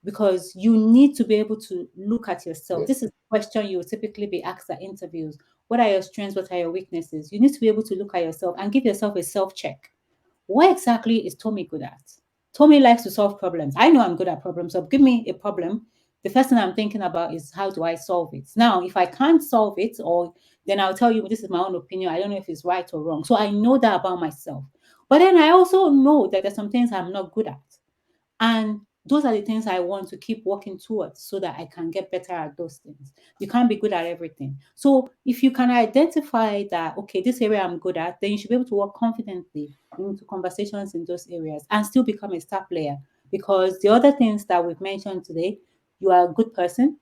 because you need to be able to look at yourself. Yeah. This is a question you will typically be asked at interviews. What are your strengths? What are your weaknesses? You need to be able to look at yourself and give yourself a self check. What exactly is Tommy good at? Tommy likes to solve problems. I know I'm good at problems. So give me a problem. The first thing I'm thinking about is how do I solve it? Now, if I can't solve it, or then I'll tell you this is my own opinion. I don't know if it's right or wrong. So I know that about myself. But then I also know that there's some things I'm not good at. And those are the things I want to keep working towards so that I can get better at those things. You can't be good at everything. So if you can identify that, okay, this area I'm good at, then you should be able to work confidently into conversations in those areas and still become a star player. Because the other things that we've mentioned today, you are a good person,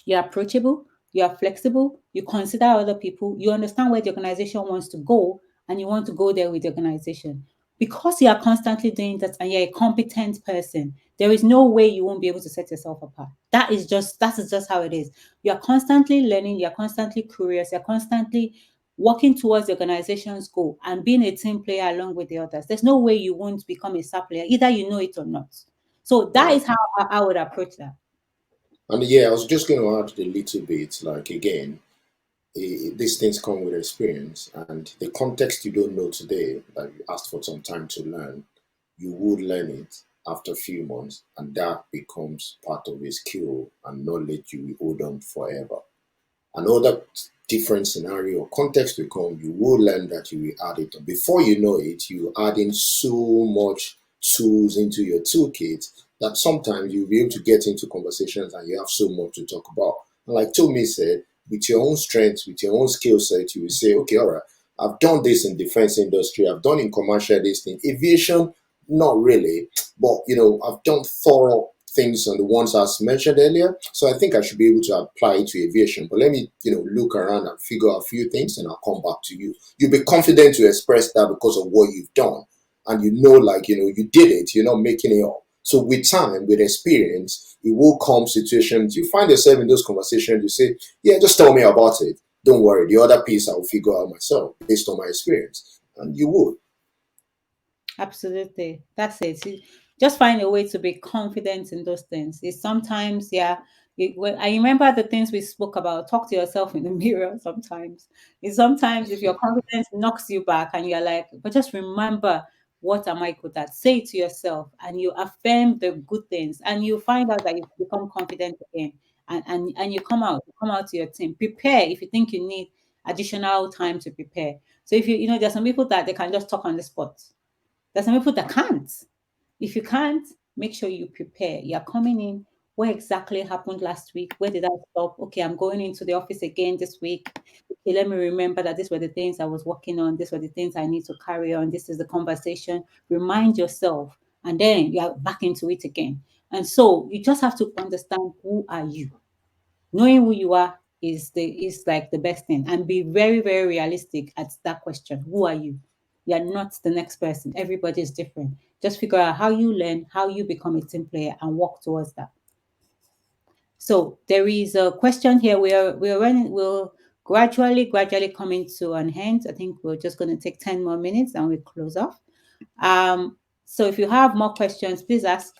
you're approachable, you are flexible, you consider other people, you understand where the organization wants to go, and you want to go there with the organization. Because you are constantly doing that and you're a competent person, there is no way you won't be able to set yourself apart. That is just how it is. You are constantly learning, you're constantly curious, you're constantly working towards the organization's goal and being a team player along with the others. There's no way you won't become a star player, either you know it or not. So that Yeah. is how I would approach that. And yeah, I was just going to add a little bit, like again, these things come with experience, and the context you don't know today, that you asked for some time to learn, you would learn it after a few months, and that becomes part of a skill and knowledge you will hold on forever. Another different scenario or context will come, you will learn that you will add it. Before you know it, you add in so much tools into your toolkit that sometimes you'll be able to get into conversations and you have so much to talk about. And like Tommy said, with your own strengths, with your own skill set, you will say, okay, all right, I've done this in defense industry, I've done in commercial this thing, aviation, not really, but I've done thorough things on the ones I mentioned earlier. So I think I should be able to apply it to aviation. But let me, look around and figure out a few things and I'll come back to you. You'll be confident to express that because of what you've done. And you did it, you're not making it up. So with time, with experience, it will come situations. You find yourself in those conversations, you say, yeah, just tell me about it. Don't worry. The other piece I'll figure out myself based on my experience. And you would. Absolutely. That's it. Just find a way to be confident in those things. It's sometimes, yeah. I remember the things we spoke about. Talk to yourself in the mirror sometimes. It's sometimes if your confidence knocks you back and you're like, but just remember, what am I good at? Say it to yourself and you affirm the good things and you find out that you become confident again. And you come out to your team. Prepare if you think you need additional time to prepare. So if there's some people that they can just talk on the spot. There's some people that can't. If you can't, make sure you prepare. You're coming in. What exactly happened last week? Where did I stop? Okay, I'm going into the office again this week. Okay, let me remember that these were the things I was working on. These were the things I need to carry on. This is the conversation. Remind yourself, and then you're back into it again. And so you just have to understand who are you. Knowing who you are is like the best thing, and be very, very realistic at that question. Who are you? You're not the next person. Everybody is different. Just figure out how you learn, how you become a team player, and work towards that. So there is a question here. We're running. We'll gradually coming to an end. I think we're just going to take 10 more minutes and we close off. So if you have more questions, please ask.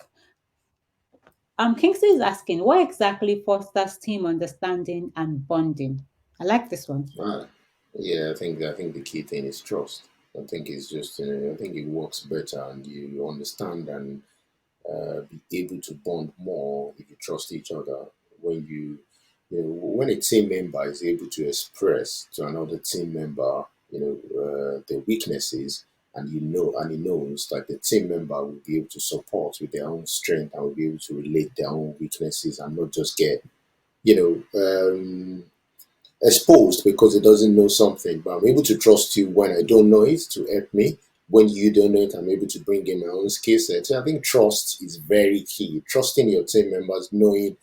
Kingsley is asking, what exactly fosters team understanding and bonding? I like this one. Ah, yeah, I think the key thing is trust. I think it's just I think it works better and you understand and be able to bond more if you trust each other. When when a team member is able to express to another team member, their weaknesses, and and he knows that the team member will be able to support with their own strength and will be able to relate their own weaknesses and not just get you know exposed because it doesn't know something. But I'm able to trust you when I don't know it to help me. When you don't know it, I'm able to bring in my own skill set. So I think trust is very key. Trusting your team members, knowing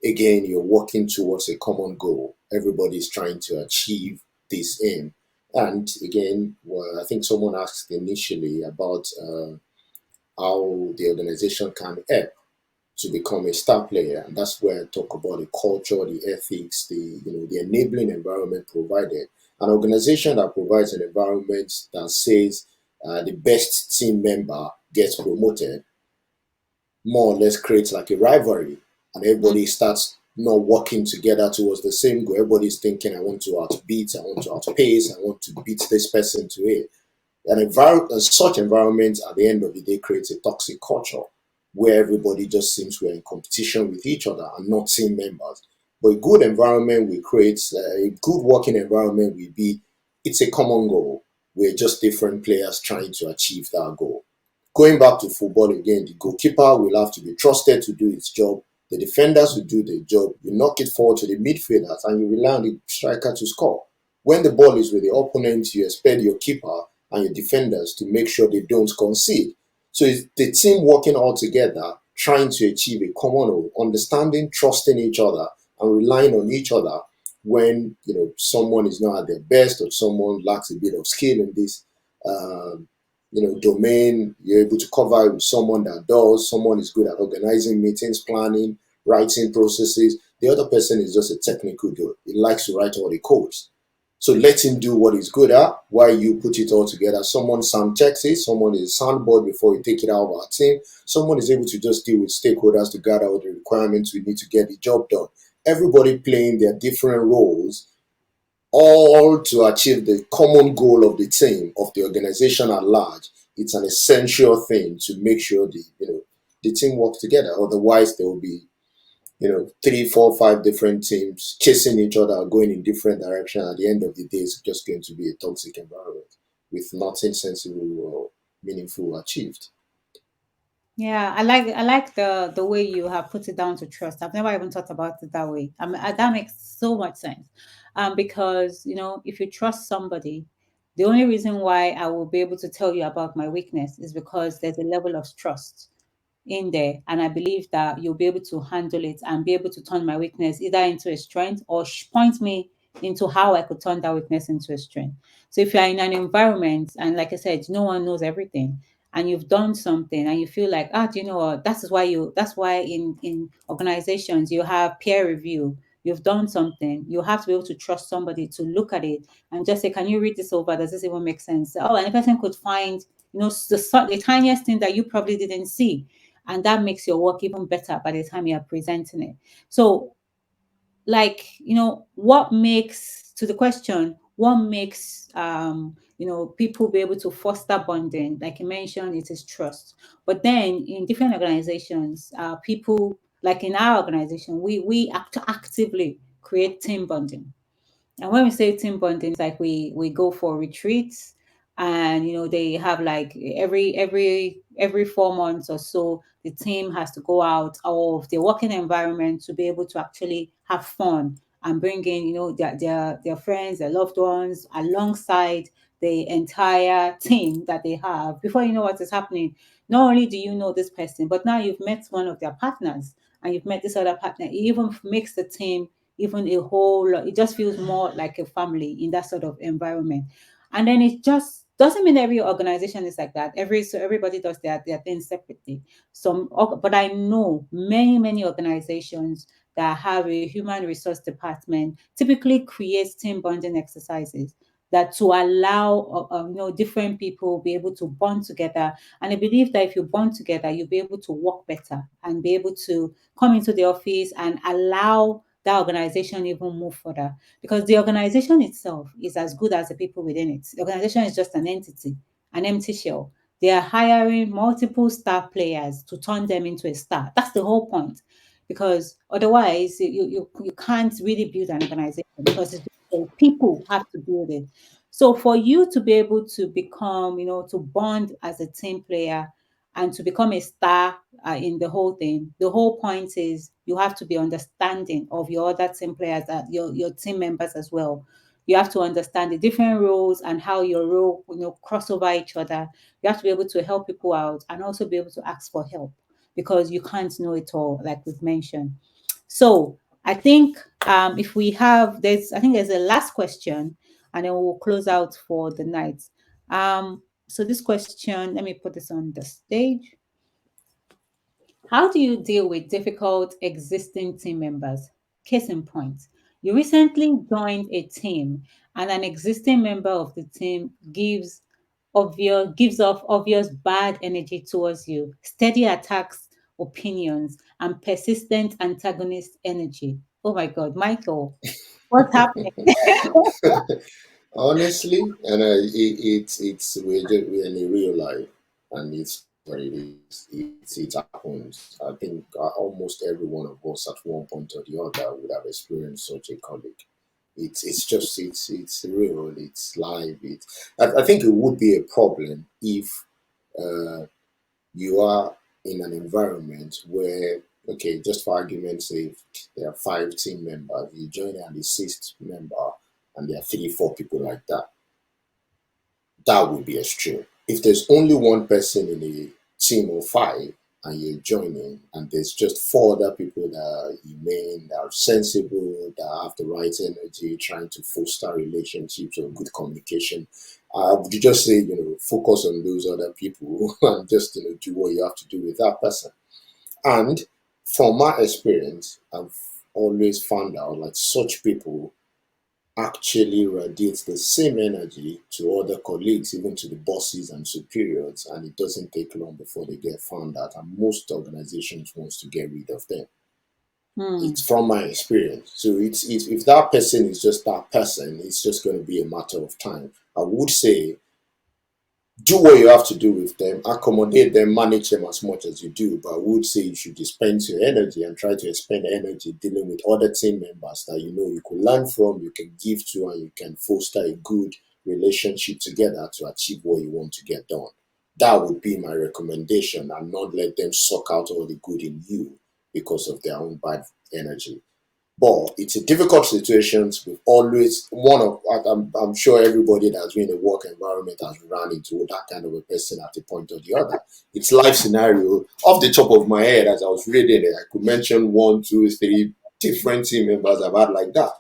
again you're working towards a common goal. Everybody's trying to achieve this aim. And again, well, I think someone asked initially about how the organization can help to become a star player. And that's where I talk about the culture, the ethics, the enabling environment provided. An organization that provides an environment that says the best team member gets promoted, more or less creates like a rivalry, and Mm, everybody starts not working together towards the same goal. Everybody's thinking, I want to outbeat, I want to outpace, I want to beat this person to it. Such environment at the end of the day creates a toxic culture where everybody just seems we're in competition with each other and not team members. But a good environment will create a good working environment will be it's a common goal. We're just different players trying to achieve that goal. Going back to football again, the goalkeeper will have to be trusted to do its job. The defenders will do their job. You knock it forward to the midfielders and you rely on the striker to score. When the ball is with the opponent, you expect your keeper and your defenders to make sure they don't concede. So it's the team working all together, trying to achieve a common goal, understanding, trusting each other, and relying on each other when someone is not at their best or someone lacks a bit of skill in this um, domain. You're able to cover it with someone that does. Someone is good at organizing meetings, planning, writing processes. The other person is just a technical dude. He likes to write all the codes. So let him do what he's good at while you put it all together. Someone sound checks it, someone is soundboard before you take it out of our team. Someone is able to just deal with stakeholders to gather all the requirements we need to get the job done. Everybody playing their different roles, all to achieve the common goal of the team, of the organization at large. It's an essential thing to make sure the team works together. Otherwise, there will be three, four, five different teams chasing each other, going in different directions. At the end of the day, it's just going to be a toxic environment with nothing sensible or meaningful achieved. Yeah, I like the way you have put it down to trust. I've never even thought about it that way. I mean, that makes so much sense. Because if you trust somebody, the only reason why I will be able to tell you about my weakness is because there's a level of trust in there, and I believe that you'll be able to handle it and be able to turn my weakness either into a strength or point me into how I could turn that weakness into a strength. So if you're in an environment and, like I said, no one knows everything, and you've done something and you feel like, do you know what, that's why in organizations you have peer review. You've done something, you have to be able to trust somebody to look at it and just say, can you read this over, does this even make sense? Oh, and the person could find the tiniest thing that you probably didn't see, and that makes your work even better by the time you're presenting it. So, like, what makes, to the question, what makes people be able to foster bonding, like you mentioned, it is trust. But then in different organizations, people, like in our organization, we actively create team bonding. And when we say team bonding, it's like we go for retreats, and they have like every 4 months or so, the team has to go out of their working environment to be able to actually have fun and bring in their friends, their loved ones, alongside the entire team that they have. Before you know what is happening, not only do you know this person, but now you've met one of their partners, and you've met this other partner. It even makes the team even a whole lot. It just feels more like a family in that sort of environment. And then it just doesn't mean every organization is like that. Everybody does their things separately. But I know many organizations that have a human resource department typically creates team bonding exercises that to allow different people be able to bond together. And I believe that if you bond together, you'll be able to work better and be able to come into the office and allow that organization even move further, because the organization itself is as good as the people within it. The organization is just an entity, an empty shell. They are hiring multiple star players to turn them into a star. That's the whole point, because otherwise you can't really build an organization, because people have to build it. So for you to be able to become, to bond as a team player and to become a star in the whole thing. The whole point is you have to be understanding of your other team players, your team members as well. You have to understand the different roles and how your role, cross over each other. You have to be able to help people out and also be able to ask for help, because you can't know it all, like we've mentioned. So I think if we have, I think there's a last question, and then we'll close out for the night. So this question, let me put this on the stage. How do you deal with difficult existing team members? Case in point, you recently joined a team, and an existing member of the team gives off obvious bad energy towards you, steady attacks opinions, and persistent antagonist energy. Oh my God, Michael, what's happening? Honestly, and we're in a real life, and it's what it is. It happens. I think almost every one of us at one point or the other would have experienced such a colleague. It's real. It's live. I think it would be a problem if uh, you are in an environment where, okay, just for argument's sake, there are five team members, you join and the sixth member, and there are three, four people like that. That would be extreme. If there's only one person in a team of five and you're joining, and there's just four other people that are humane, that are sensible, that have the right energy, trying to foster relationships or good communication, would you just say, focus on those other people and just, do what you have to do with that person? And from my experience, I've always found out like such people actually radiates the same energy to other colleagues, even to the bosses and superiors, and it doesn't take long before they get found out. And most organizations wants to get rid of them. It's Hmm. from my experience. So it's if that person is just that person, it's just going to be a matter of time. I would say do what you have to do with them, accommodate them, manage them as much as you do. But I would say you should dispense your energy and try to expend energy dealing with other team members that you could learn from, you can give to, and you can foster a good relationship together to achieve what you want to get done. That would be my recommendation, and not let them suck out all the good in you because of their own bad energy. But it's a difficult situation. We've always one of I'm sure everybody that's been in a work environment has run into that kind of a person at a point or the other. It's life scenario. Off the top of my head, as I was reading it, I could mention one, two, three different team members I've had like that.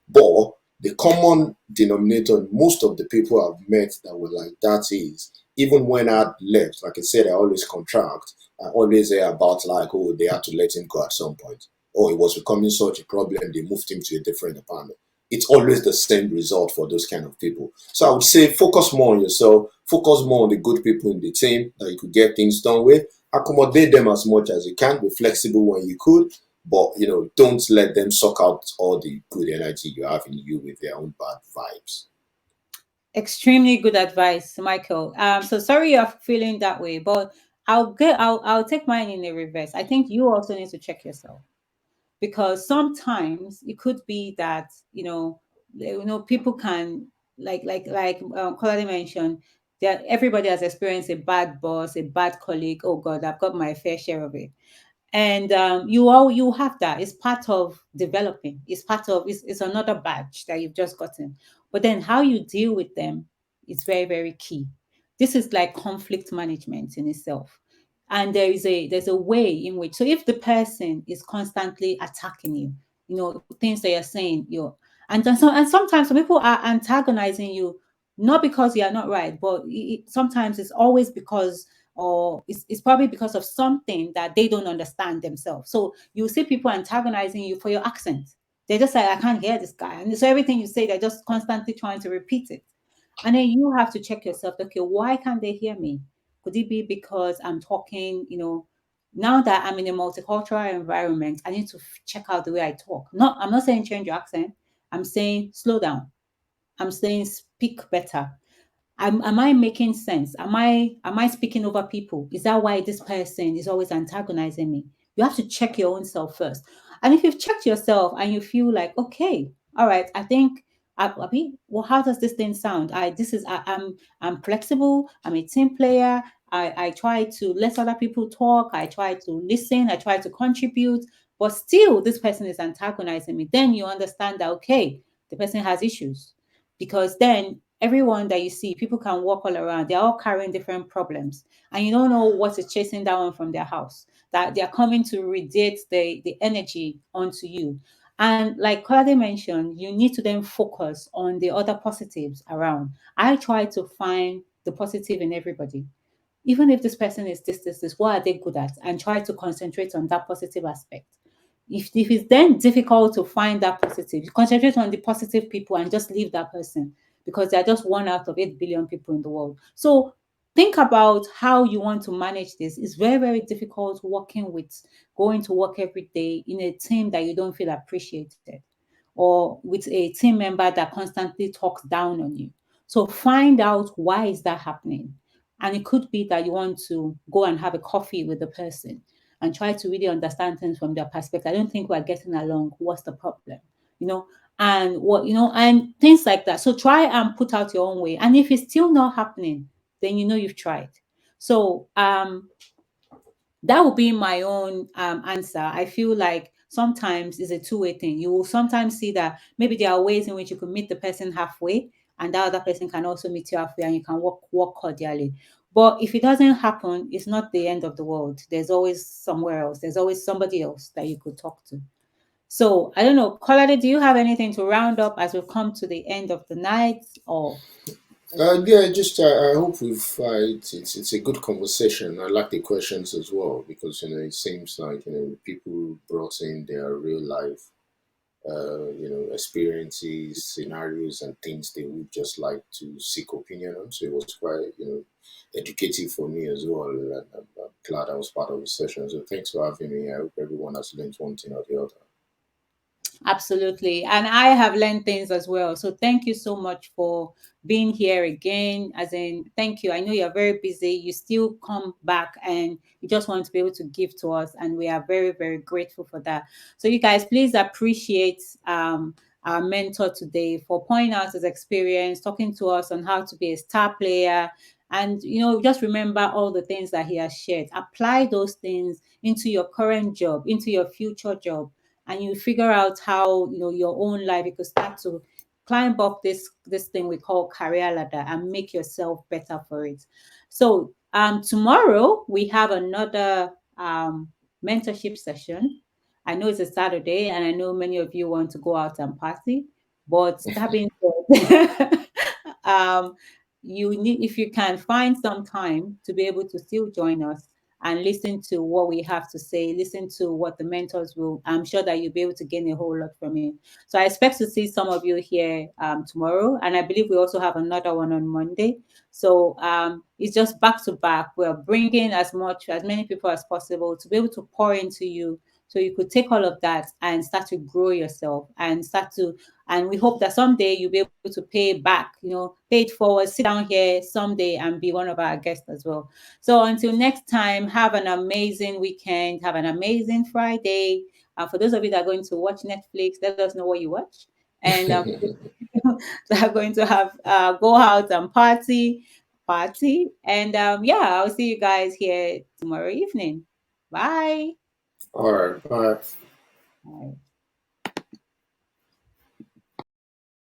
But the common denominator, most of the people I've met that were like that is even when I left, like I said, I always contract. I always hear about like, oh, they had to let him go at some point. Or it was becoming such a problem, they moved him to a different department. It's always the same result for those kind of people. So I would say focus more on yourself, focus more on the good people in the team that you could get things done with, accommodate them as much as you can, be flexible when you could, but don't let them suck out all the good energy you have in you with their own bad vibes. Extremely good advice, Michael. So sorry you're feeling that way, but I'll take mine in the reverse. I think you also need to check yourself, because sometimes it could be that people can, Kolade mentioned, that everybody has experienced a bad boss, a bad colleague. Oh God, I've got my fair share of it. And you have that. It's part of developing. It's another badge that you've just gotten. But then how you deal with them is very, very key. This is like conflict management in itself. And there's a way in which, so if the person is constantly attacking you, things that you're saying, and sometimes some people are antagonizing you, not because you are not right, but sometimes it's always because, or it's probably because of something that they don't understand themselves. So you see people antagonizing you for your accent. They're just like, I can't hear this guy. And so everything you say, they're just constantly trying to repeat it. And then you have to check yourself, okay, why can't they hear me? Could it be because I'm talking, now that I'm in a multicultural environment, I need to check out the way I talk. I'm not saying change your accent. I'm saying slow down. I'm saying speak better. Am I making sense? Am I speaking over people? Is that why this person is always antagonizing me? You have to check your own self first. And if you've checked yourself and you feel like, okay, all right, I think well, how does this thing sound? I'm flexible, I'm a team player. I try to let other people talk, I try to listen, I try to contribute, but still this person is antagonizing me. Then you understand that, okay, the person has issues, because then everyone that you see, people can walk all around. They're all carrying different problems, and you don't know what is chasing that one from their house. That they are coming to radiate the energy onto you. And like Claudia mentioned, you need to then focus on the other positives around. I try to find the positive in everybody. Even if this person is this, what are they good at? And try to concentrate on that positive aspect. If it's then difficult to find that positive, you concentrate on the positive people and just leave that person, because they're just one out of 8 billion people in the world. So think about how you want to manage this. It's very, very difficult going to work every day in a team that you don't feel appreciated. or with a team member that constantly talks down on you. So find out why is that happening. And it could be that you want to go and have a coffee with the person and try to really understand things from their perspective. I don't think we're getting along. What's the problem? You know, and what and things like that. So try and put out your own way. And if it's still not happening, then you know you've tried. So that would be my own answer. I feel like sometimes it's a two-way thing. You will sometimes see that maybe there are ways in which you can meet the person halfway, and that other person can also meet you halfway, and you can work cordially. But if it doesn't happen, it's not the end of the world. There's always somewhere else. There's always somebody else that you could talk to. So I don't know, Kolade, do you have anything to round up as we've come to the end of the night? Or Yeah, just I hope it's a good conversation. I like the questions as well because it seems like people brought in their real life experiences, scenarios, and things they would just like to seek opinion on. So it was quite educative for me as well. And I'm glad I was part of the session. So thanks for having me. I hope everyone has learned one thing or the other. absolutely. And I have learned things as well. So thank you so much for being here again. As in, thank you. I know you're very busy. You still come back and you just want to be able to give to us. And we are very, very grateful for that. So you guys, please appreciate our mentor today for pointing out his experience, talking to us on how to be a star player. And just remember all the things that he has shared. Apply those things into your current job, into your future job, and you figure out how your own life you could start to climb up this thing we call career ladder and make yourself better for it. So tomorrow we have another mentorship session. I know it's a Saturday and I know many of you want to go out and party, but that being said, um you need, if you can find some time to be able to still join us and listen to what we have to say, listen to what the mentors will, I'm sure that you'll be able to gain a whole lot from it. So I expect to see some of you here tomorrow. And I believe we also have another one on Monday. So it's just back to back. We're bringing as many people as possible to be able to pour into you. So you could take all of that and start to grow yourself and and we hope that someday you'll be able to pay back, pay it forward, sit down here someday and be one of our guests as well. So until next time, have an amazing weekend. Have an amazing Friday. For those of you that are going to watch Netflix, let us know what you watch. And for those that are going to have go out and party. And yeah, I'll see you guys here tomorrow evening. Bye. All right, bye. Bye.